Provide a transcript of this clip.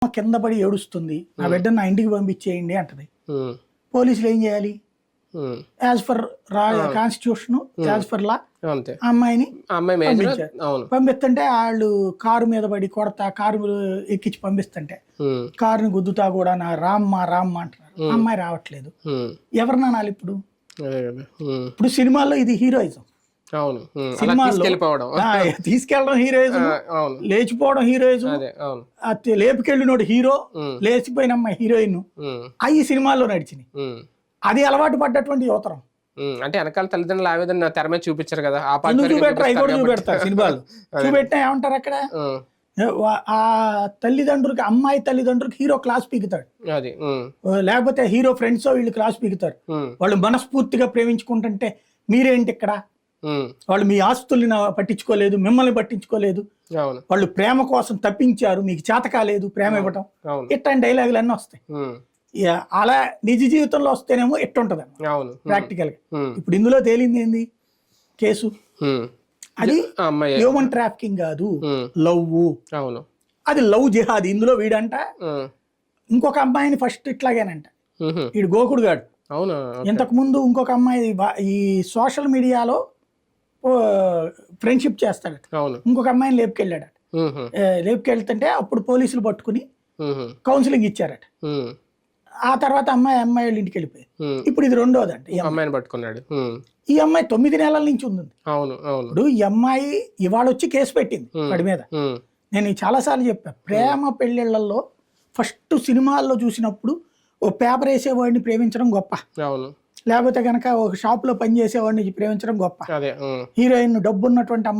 కింద పడి ఏడుస్తుంది, నా బిడ్డను నా ఇంటికి పంపించేయండి అంటది. ఉమ్, పోలీసులు ఏం చేయాలి? Um, as per constitution, as per law అంతే. ఆ అమ్మాయిని ఆ అమ్మాయి మేజర్. పంపించారు. అవును. పంపిస్తుంటే వాళ్ళు కారు మీద పడి కొడతా, కారు ఎక్కించి పంపిస్తుంటే ఉమ్, కారుని గుద్దుతా కూడా నా రామ్మ రామ్మ అంటున్నారు. ఆ అమ్మాయి రావట్లేదు. ఉమ్, ఎవరిని అనాలి ఇప్పుడు? అదే కదా. ఉమ్, ఇప్పుడు సినిమాల్లో ఇది హీరోయిజం. అవును. ఉమ్, అలా సినిమాల్లో తీసుకెళ్ళిపోవడం. తీసుకెళ్ళడం హీరోయిజం, అవును. లేచిపోవడం హీరోయిజం, అదే. అవును. లేపుకెళ్ళినోడు హీరో, ఉమ్, లేచిపోయిన అమ్మాయి హీరోయిన్. ఉమ్, అవి సినిమాల్లో నడిచినాయి. ఉమ్, అది అలవాటు పడ్డటువంటి యువతరం. అంటే వెనకాల తల్లిదండ్రులు ఆవేదన తెర మీద చూపించారు కదా, ఆ పార్ట్ ఎందుకు వరకు చూపెట్టరు? అవి కూడా చూపిస్తారు చూపెడతారు కాబట్టి. సినిమాలు. అదే. చూపెట్టినా ఏమంటారు అక్కడ? ఉమ్, ఆ తల్లిదండ్రులకి, అమ్మాయి తల్లిదండ్రులకి హీరో క్లాస్ పీకుతాడు, అది. ఉమ్, లేకపోతే హీరో ఫ్రెండ్స్ వీళ్ళు క్లాస్ పీకుతారు. ఉమ్, వాళ్ళు మనస్ఫూర్తిగా ప్రేమించుకుంటుంటే మీరేంటి ఇక్కడ? ఉమ్, వాళ్ళు మీ ఆస్తుల్ని పట్టించుకోలేదు, మిమ్మల్ని పట్టించుకోలేదు, అవును. వాళ్ళు ప్రేమ కోసం తప్పించారు, మీకు చేత కాలేదు ప్రేమ ఇవ్వటం. అవును. ఇట్లాంటి డైలాగులు అన్నీ వస్తాయి. ఉమ్, ఇక అలా నిజ జీవితంలో వస్తేనేమో ఎట్టుంటది అవును. ప్రాక్టికల్ గా. ఉమ్, ఇప్పుడు ఇందులో తేలింది ఏంది కేసు? ఉమ్, అది ఆ అమ్మాయి. హ్యూమన్ ట్రాఫికింగ్ కాదు, ఉమ్, లవ్. అవును. అది లవ్ జిహాద్. ఇందులో వీడంట ఉమ్, ఇంకొక అమ్మాయిని ఫస్ట్ ఇట్లాగేనంట, ఉహు, వీడు గోకుడు గాడు. అవునా. ఓకే. ఇంతకు ముందు ఇంకొక అమ్మాయి ఈ సోషల్ మీడియాలో ఫ్రెండ్షిప్ చేస్తాడట, అవును. ఇంకొక అమ్మాయిని లేపుకెళ్ళాడట. ఉహు, లేపుకెళ్తుంటే అప్పుడు పోలీసులు పట్టుకుని ఉహు, కౌన్సిలింగ్ ఇచ్చారట. ఉమ్, ఆ తర్వాత అమ్మాయి వాళ్ళ ఇంటికి వెళ్ళిపోయింది. ఉమ్, ఇప్పుడు ఇది రెండోదంట. అమ్మాయిని పట్టుకున్నాడు. ఉమ్, ఈ అమ్మాయి 9 నెలల నుంచి ఉంది. అవును. అవును. ఇప్పుడు ఈ అమ్మాయి ఇవాళ వచ్చి కేసు పెట్టింది వాడి మీద. ఉమ్, నేను చాలాసార్లు చెప్పా, ప్రేమ పెళ్ళిళ్ళల్లో ఫస్ట్ సినిమాల్లో చూసినప్పుడు ఓ పేపర్ వేసేవాడిని ప్రేమించడం గొప్ప, అవును. లేకపోతే కనుక ఒక షాప్లో పనిచేసేవాడిని ప్రేమించడం గొప్ప. అదే. హీరోయిన్ డబ్బు ఉన్నటువంటి అమ్మాయి